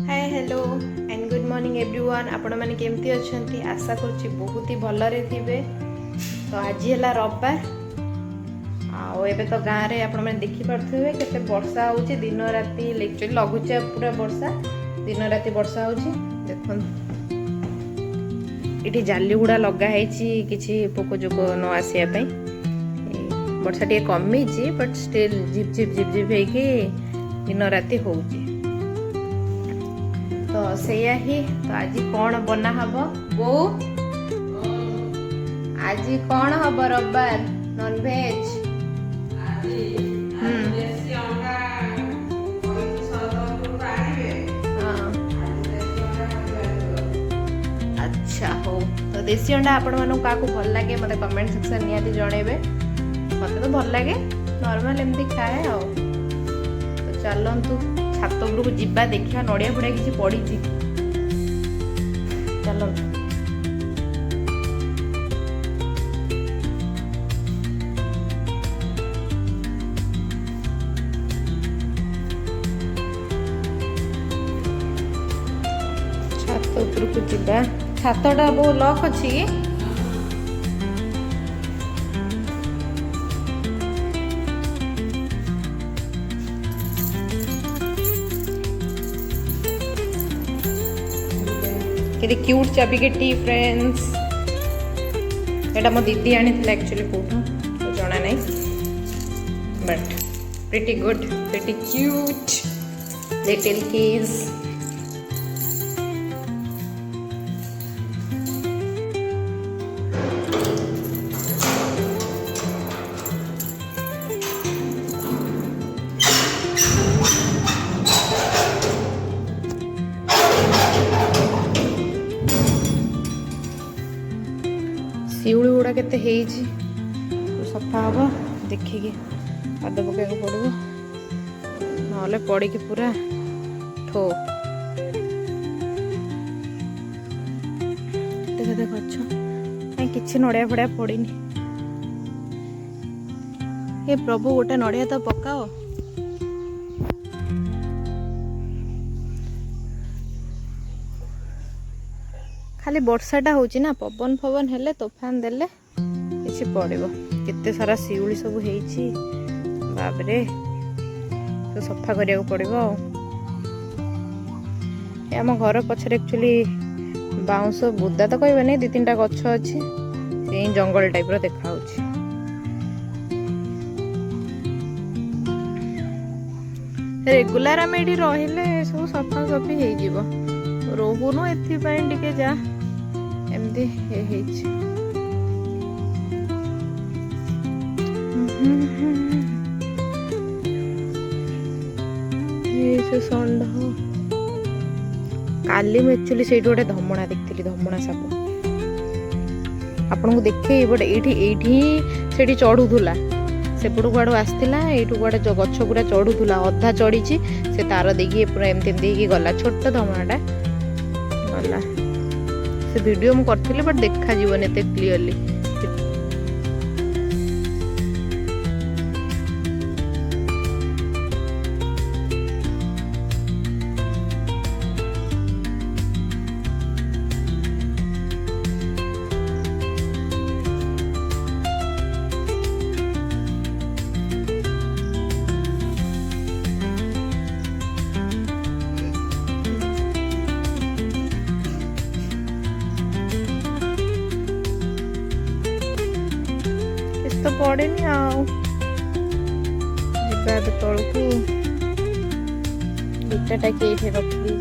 Hi hello and good morning everyone. आपण माने केमती अछंती? आशा करछि बहुत ही भलरे थिबे। तो आज है रविवार आबे तो गाँव में आपण मैंने देखी पारे केते वर्षा होची दिन राति एक्चुअली लगुचा पूरा वर्षा दिन राति वर्षा होची। देखो ये जाली गुड़ा लगाई किसी पोक जोक न आसवाई वर्षा टे कमी but still zip zip zip zip होगी दिन राति होची। तो सैया ही तो आज कौन बना हब बो आज कौन हम रविवार नॉनवेज अच्छा हो। तो देसी अंडा आपण मानू का भल लगे मत कमेंट सेक्शन निहाती जनइबे। मत तो भल लगे नॉर्मल एमती खाए आ। तो चलतु छात उपरକୁ ଯିବା ଦେଖିବା ନଡ଼ିଆ ଫଡ଼ିଆ କିଛି ପଡ଼ିଛି। ଚାଲ ଛାତ ଉପରକୁ ଯିବା। ଛାତଟା ବହୁ ଲକ୍ ଅଛି କି? केते क्यूट चाबिकेटी फ्रेंड्स। एटा मो दीदी आनी थी एक्चुअली कोठो तो जाना नहीं but pretty good pretty cute little कीज। शिउली गुड़ा के सफा हम देखिए पाद पकड़ पड़ो ना पड़ी पूरा ठो गच कहीं किसी नड़िया फड़िया पड़ी। हे प्रभु गोटे नड़िया तो पकाओ। खाली वर्षाटा होची ना पवन फवन हेले तोफान देले किसी पड़ो केते सारा शिउली सब होईची बाबरे तो सफा करिया पड़ो। आम घर पछरे एक्चुअली बाउंस बुदा तो कहबे नहीं दी तीन गछ अच्छी जंगल टाइप रो देखा होची। रेगुलर आम ये रहिले सब सफा सफी हो जीवो रोहुनु एथिपाई टिके जा एमती षंढ काली मैं एक्चुअली से गोटे धमणा देखती धमणा साप आपन को देखे बट ये चढ़ूला सेपट कुआड़ आसला यू कुआड़े गछ पूरा चढ़ूला अधा चढ़ी से तार देखिए पूरा एमती गला छोट धमणाटा गला से वीडियो मु करथिली बट देखा जीवन एते क्लियरली। तो पड़े तलू इटाटा किए रखी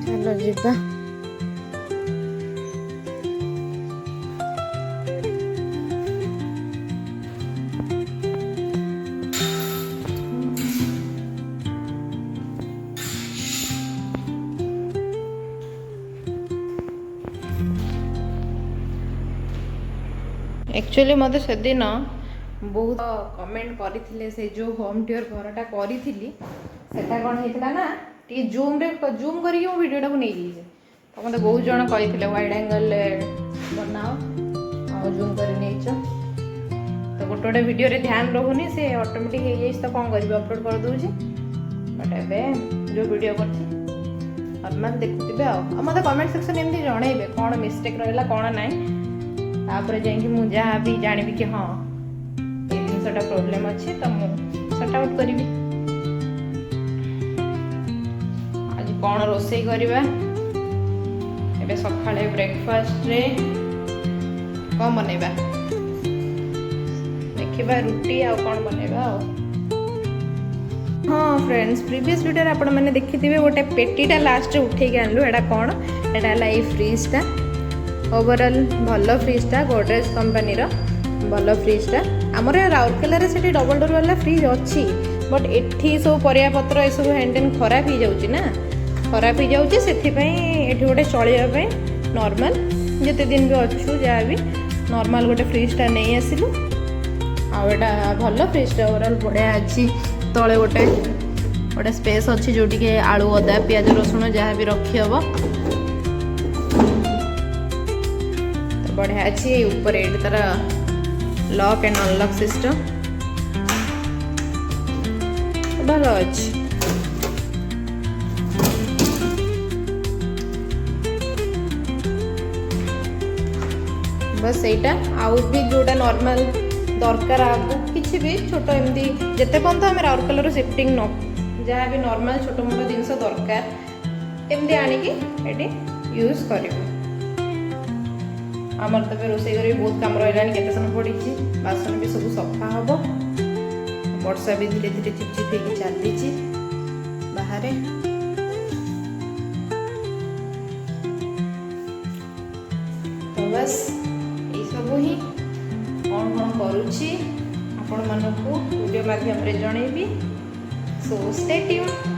चलो जीवा। एक्चुअली मते से दिन बहुत कमेंट करथिले से जो होम टूर घरटा करिथिली सेटा कोन हेतला ना टी जूम करी मो वीडियोटा को नै जे तो मते बहुत जण कहिथिले वाइड एंगल बनाओ आ जूम करी नै छ तो गोटे वीडियो रे ध्यान रहूनी से ऑटोमेटिक हे जाइस तो कोन करबी अपलोड कर दूची बट एबे जो वीडियो करथि नॉर्मल देखुथिबे आ मते कमेंट सेक्शन एमती जणैबे कोन मिस्टेक रहला कोन नै तापर जाइए मुझे जहाँ भी जानवी कि हाँ ये जिनसा प्रोब्लेम अच्छे तो मुझे सट आउट करी आज कौन रोसई करवा एबे सकाळे ब्रेकफास्ट रे कौन बनैबा देखिबा रुटी आ कौन बनैबा हाँ फ्रेंड्स प्रीवियस वीडियो रे आपण माने देखिथिबे गोटे पेटीटा लास्ट रे उठे के आनलु एडा कौन एडा ला ई फ्रिजटा ओवरऑल भल फ्रिजटा गोडरेज कंपनी भल फ्रिजटा आमर राउरकेला से डबल डोर वाला फ्रिज अच्छी बट एठी सब परिया पत्र ये सब हैंडल खराब हो जाउची ना खराब हो जाउची सेथिपई एठी गोटे चलिबा नॉर्मल जते दिन भी अच्छु जहाँ भी नॉर्मल गोटे फ्रिजटा नहीं आसिलु आटा भल फ्रिजटा ओवरऑल बढ़िया अच्छी तले गोटे गोटे स्पेस अच्छी जोटी के आलू अदा पियाज रसुण जहाँ भी रखी हम बढ़िया अच्छी ऊपर ये तार लॉक एंड अनलॉक सिस्टम भल अच्छी बस यहीटा आउ भी जोटा नॉर्मल दरकार आपको किसी भी छोट एमती जिते पर्यंत आम राउरकेला शिफ्टिंग न जहाँ भी नॉर्मल छोट मोट जिनस दरकार एमती आनिकी यूज कर आमर तो रोषे कर बहुत कम रहा केते समय पड़ी बासन भी सब सफा हम वर्षा भी धीरे धीरे चिपचिप हो चली बाहर तो बस ये सब ही कौन कौन करुच्ची आपण मानकू वीडियो माध्यम रे जनइबी सो स्टे ट्यून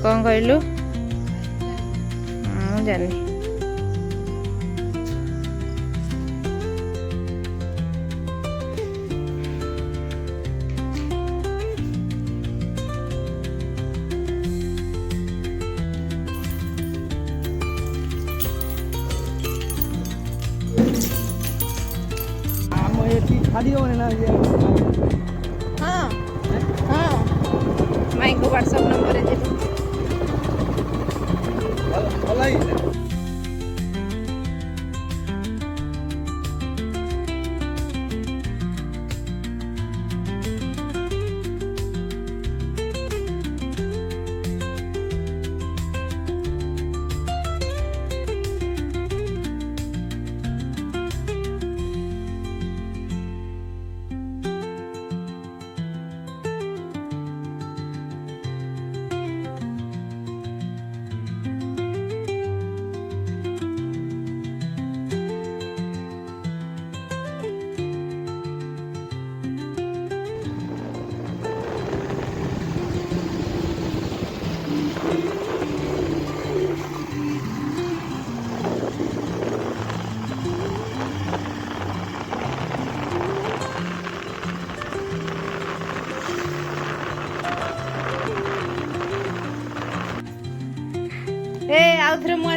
कौन कहलु जानी हाँ हाँ माई को व्हाट्सएप नंबर है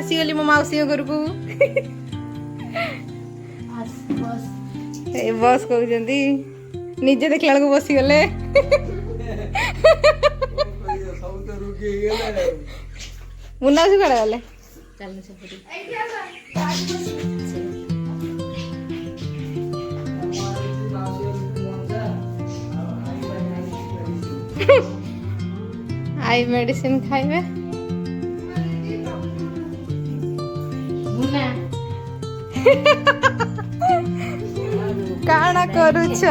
आसीगली मो माउसी घर को ए बस कहते निजे देखला बेलू बसी गले मुन्ना से कड़े गले आई मेडिसिन खाइबे काना करूछ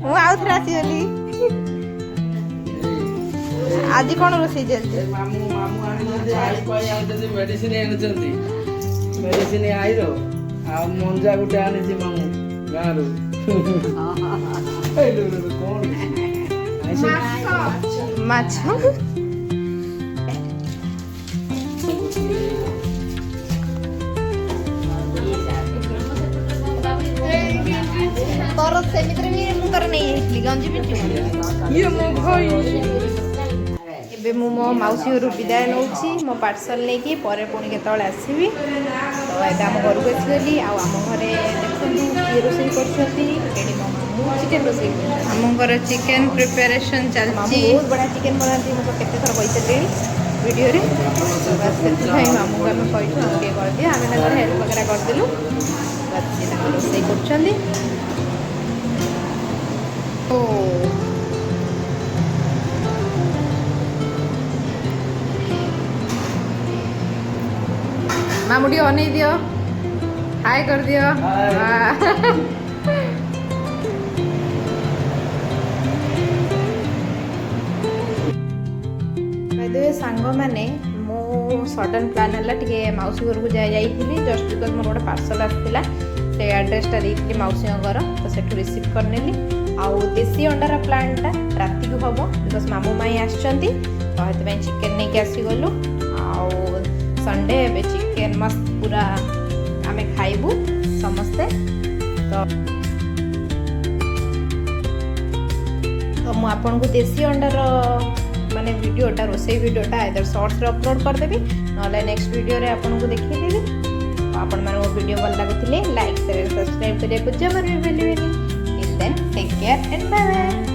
मु आउथरे आसीगली आज कौन रोषे चलते मामू मामू आनी आई पाई आउते मेडिसिन आनुचंती मेडिसिन आई रो आ मंजा गुटे आनी मामू गारू ए लो लो कोन माछ तोर सेमित्रे भी मु कर नहीं आइली गंजी पिंटी ये मो भाई एबे मु मो माउसी घर विदाय नौची मो पार्सल लेके परे पुणी केतବେଳେ आसीबी तो एबे हम घर को आसीगली आ हम घरे देखंतु ये रोसई करछती एडी मो मामू चिकन रोसई हम घर चिकन प्रिपरेशन चलची बहुत बड़ा चिकन बनाती मो केते थर पैसा देली वीडियो रे तो बस से मामू का मैं कहू के कर दिया हमें घर हेल्प वगैरह कर देलु बस ये रोसई करछंदी ओ मामुडी अनै दियो हाय कर दियो सांग मैंने मो सडन प्लान है टे मौसी घर को जाइली जस्ट बिकज मोर गोटे पार्सल आसाला से एड्रेसटा देती मौसी घर तो सेठू रिसीव करनेली आउ देसी अंडार प्लांटा राति को हम बिकज मामू माई आसछंती तो हेतु चिकेन नहीं आसीगलु आउ संडे ए चिकेन मस्त पूरा आमे खाइबू समस्ते तो मु आपन को देसी अंडार माने वीडियोटा रोसई वीडियोटा आइदर शॉर्ट्स रे अपलोड कर देबी नले नेक्स्ट वीडियो रे आपन को देखि देबी आपन माने वो वीडियो भल लागुथिले लाइक शेयर सब्सक्राइब करिया को जमर भी भूलिबेनी till then take care and bye bye.